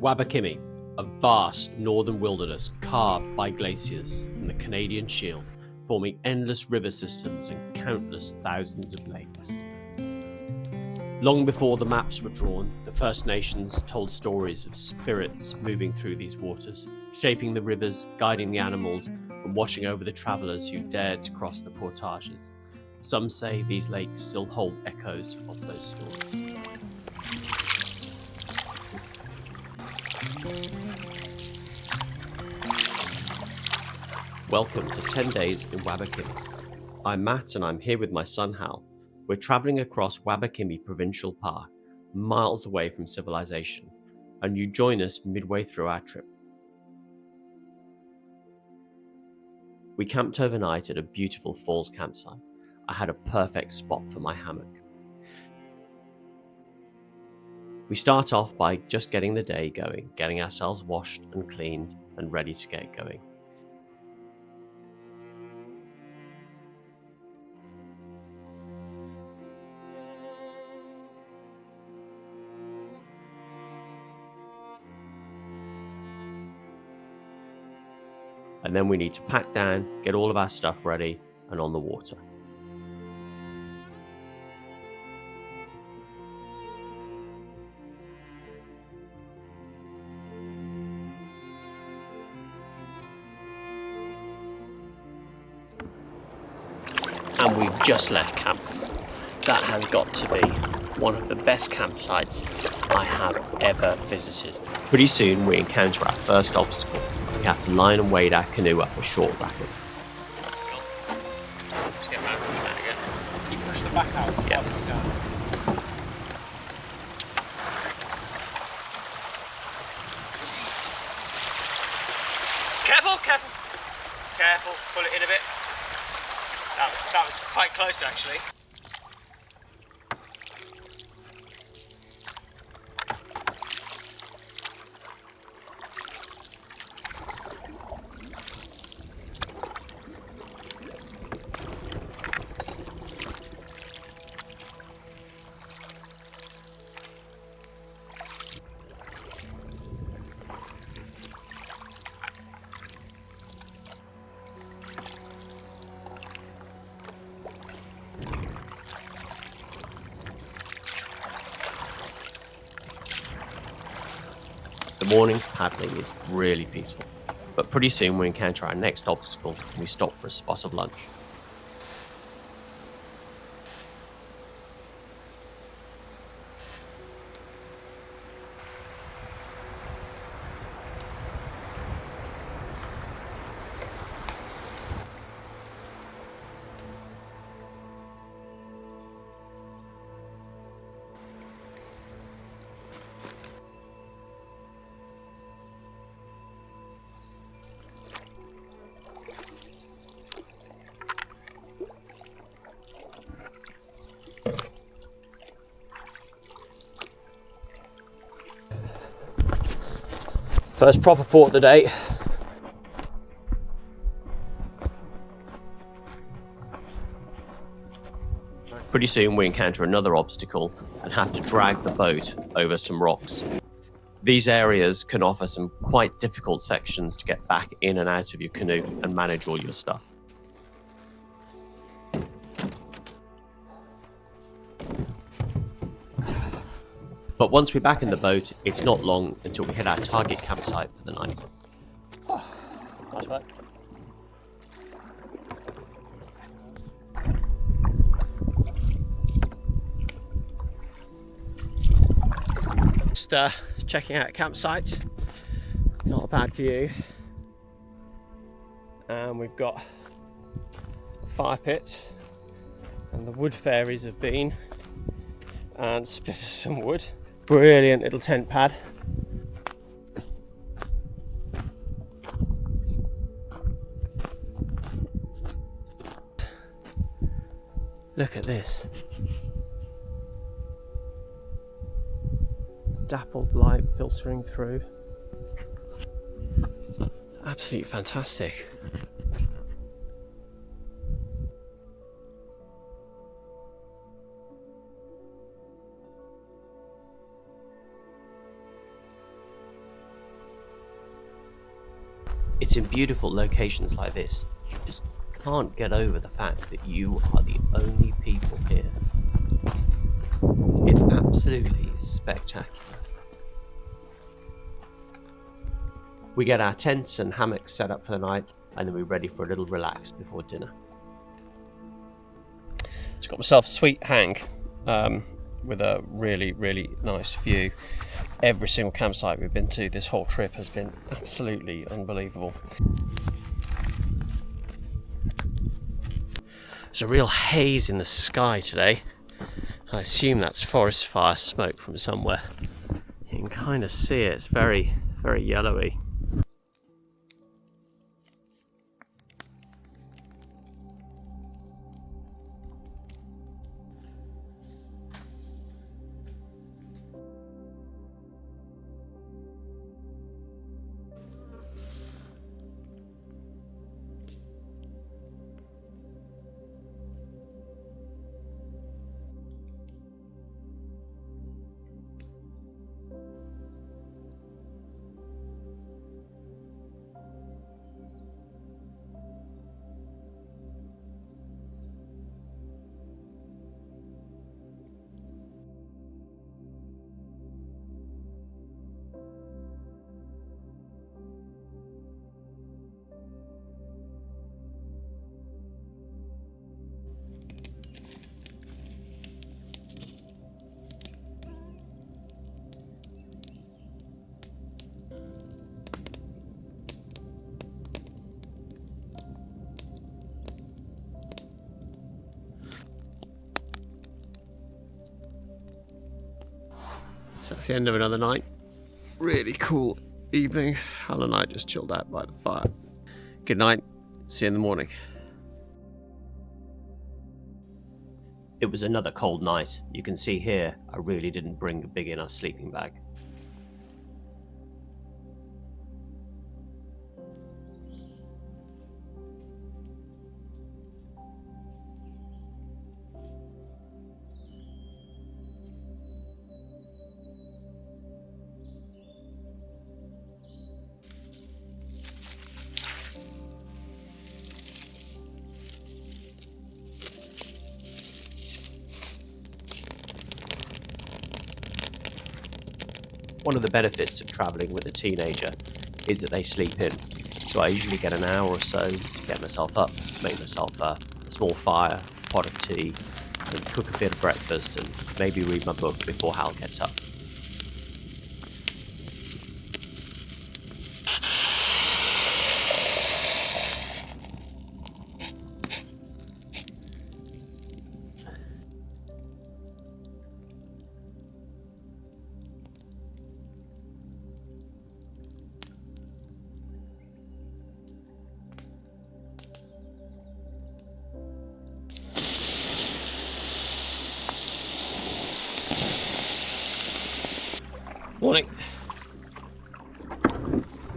Wabakimi, a vast northern wilderness carved by glaciers and the Canadian Shield, forming endless river systems and countless thousands of lakes. Long before the maps were drawn, the First Nations told stories of spirits moving through these waters, shaping the rivers, guiding the animals, and watching over the travellers who dared to cross the portages. Some say these lakes still hold echoes of those stories. Welcome to 10 Days in Wabakimi. I'm Matt and I'm here with my son Hal. We're travelling across Wabakimi Provincial Park, miles away from civilization, and you join us midway through our trip. We camped overnight at a beautiful falls campsite. I had a perfect spot for my hammock. We start off by just getting the day going, getting ourselves washed and cleaned and ready to get going. And then we need to pack down, get all of our stuff ready and on the water. And we've just left camp. That has got to be one of the best campsites I have ever visited. Pretty soon we encounter our first obstacle. We have to line and wade our canoe up a short rapid. Just get back, push that again. You push the back out as far as you can. Jesus. Careful, careful. Careful, pull it in a bit. That was quite close actually. The morning's paddling is really peaceful, but pretty soon we encounter our next obstacle and we stop for a spot of lunch. First proper port of the day. Pretty soon we encounter another obstacle and have to drag the boat over some rocks. These areas can offer some quite difficult sections to get back in and out of your canoe and manage all your stuff. But once we're back in the boat, it's not long until we hit our target campsite for the night. Nice work. Just checking out a campsite. Not a bad view. And we've got a fire pit, and the wood fairies have been and split us some wood. Brilliant little tent pad. Look at this. Dappled light filtering through. Absolutely fantastic. It's in beautiful locations like this. You just can't get over the fact that you are the only people here. It's absolutely spectacular. We get our tents and hammocks set up for the night, and then we're ready for a little relax before dinner. Just got myself a sweet hang with a really, really nice view. Every single campsite we've been to this whole trip has been absolutely unbelievable. There's a real haze in the sky today. I assume that's forest fire smoke from somewhere. You can kind of see it. It's very, very yellowy. So that's the end of another night. Really cool evening. Hal and I just chilled out by the fire. Good night. See you in the morning. It was another cold night. You can see here, I really didn't bring a big enough sleeping bag. One of the benefits of travelling with a teenager is that they sleep in. So I usually get an hour or so to get myself up, make myself a small fire, pot of tea, and cook a bit of breakfast and maybe read my book before Hal gets up. Morning.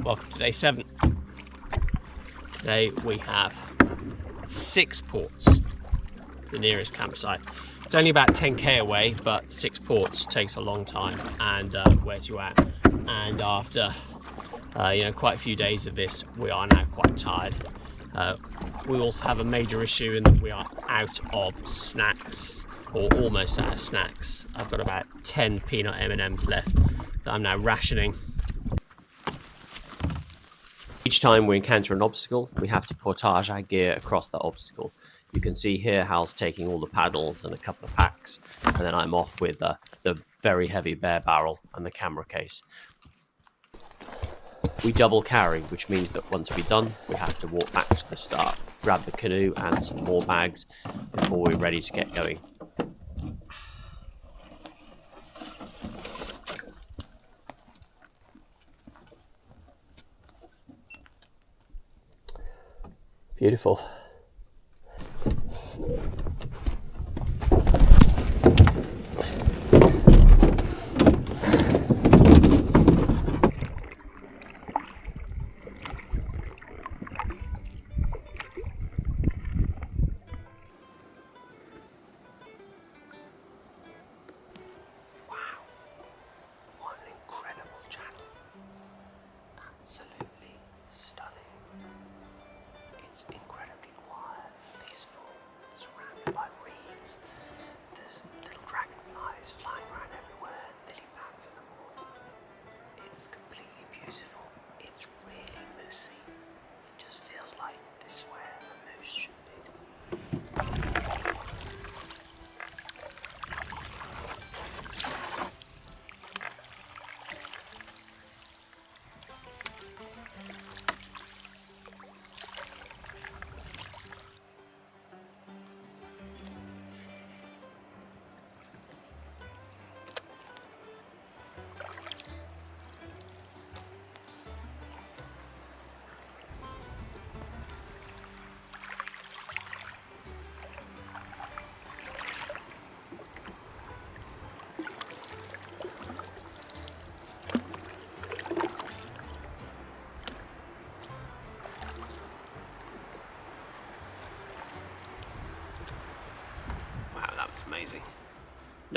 Welcome to day 7. Today we have 6 ports to the nearest campsite. It's only about 10k away, but 6 ports takes a long time and wears you out. And after quite a few days of this, we are now quite tired. We also have a major issue in that we are out of snacks, or almost out of snacks. I've got about 10 peanut M&Ms left that I'm now rationing. Each time we encounter an obstacle, we have to portage our gear across that obstacle. You can see here Hal's taking all the paddles and a couple of packs, and then I'm off with the very heavy bear barrel and the camera case. We double carry, which means that once we're done, we have to walk back to the start, grab the canoe and some more bags before we're ready to get going. Beautiful. What an incredible channel. Absolutely stunning.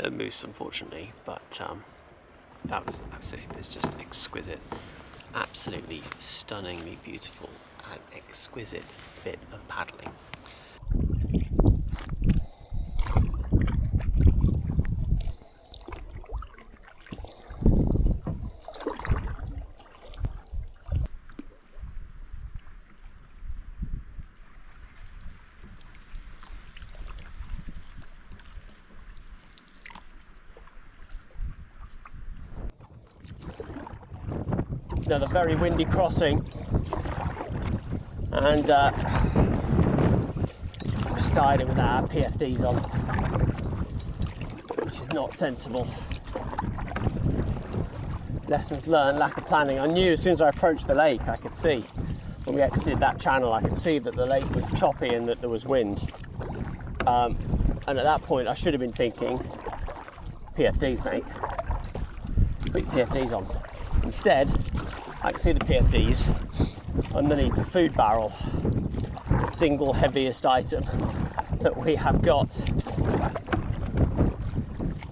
no moose, unfortunately, but that was absolutely, it's just exquisite, absolutely stunningly beautiful and exquisite bit of paddling. Another very windy crossing, and started with our PFDs on, which is not sensible. Lessons learned, lack of planning. I knew as soon as I approached the lake, I could see, when we exited that channel, I could see that the lake was choppy and that there was wind. And at that point, I should have been thinking, PFDs, mate. Put your PFDs on. Instead, I can see the PFDs underneath the food barrel, the single heaviest item that we have got.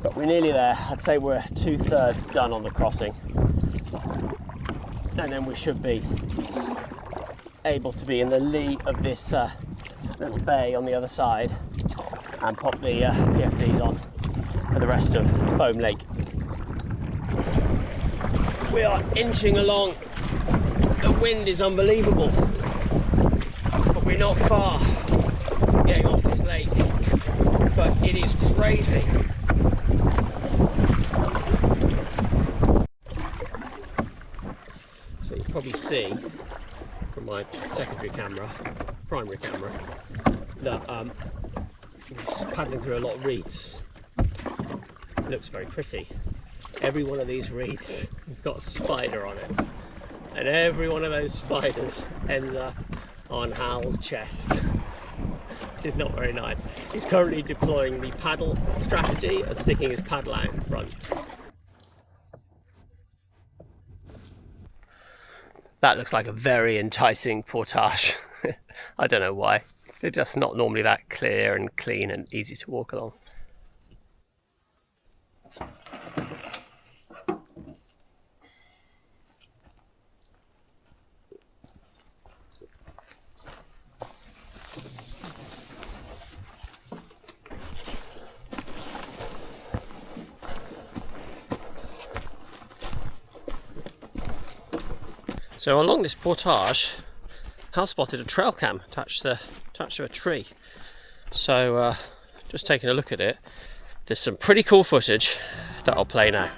But we're nearly there. I'd say we're 2/3 done on the crossing. And then we should be able to be in the lee of this little bay on the other side and pop the PFDs on for the rest of Foam Lake. We are inching along. The wind is unbelievable, but we're not far from getting off this lake, but it is crazy. So you probably see from my secondary camera, primary camera, that I'm just paddling through a lot of reeds. It looks very pretty. Every one of these reeds has got a spider on it, and every one of those spiders ends up on Hal's chest, which is not very nice. He's currently deploying the paddle strategy of sticking his paddle out in front. That looks like a very enticing portage. I don't know why. They're just not normally that clear and clean and easy to walk along. So along this portage, Hal spotted a trail cam attached to a tree. So just taking a look at it, there's some pretty cool footage that I'll play now.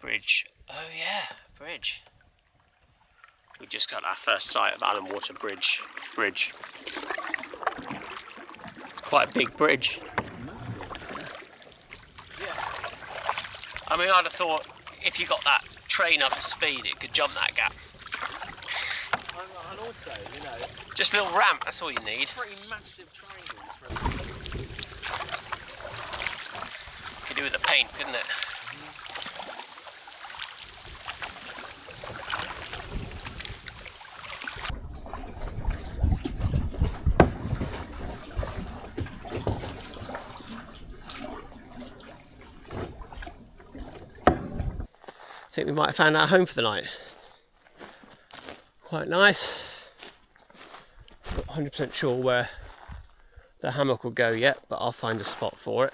Bridge. Oh yeah, bridge. We just got our first sight of Allen Water Bridge. It's quite a big bridge. Yeah. I mean, I'd have thought if you got that train up to speed, it could jump that gap. And also, you know, just a little ramp, that's all you need. Pretty massive triangles. Could do with the paint, couldn't it? I think we might have found our home for the night. quite nice. Not 100% sure where the hammock will go yet, but I'll find a spot for it.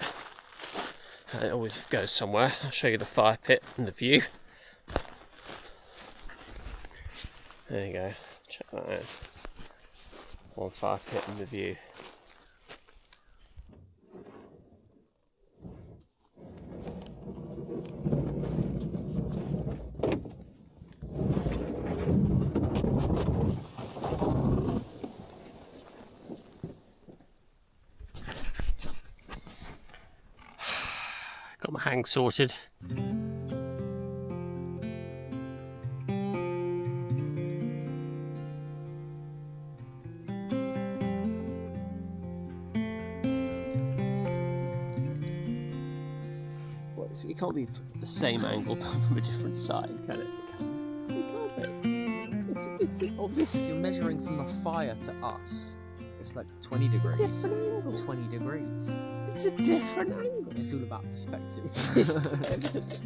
It always goes somewhere. I'll show you the fire pit and the view. There you go, check that out. One fire pit and the view. Got my hang sorted. It can't be the same angle but from a different side, can it? It can't be. It's obvious. If you're measuring from the fire to us, it's like 20 degrees. Different angle. 20 degrees. It's a different angle. It's all about perspective. It's evident.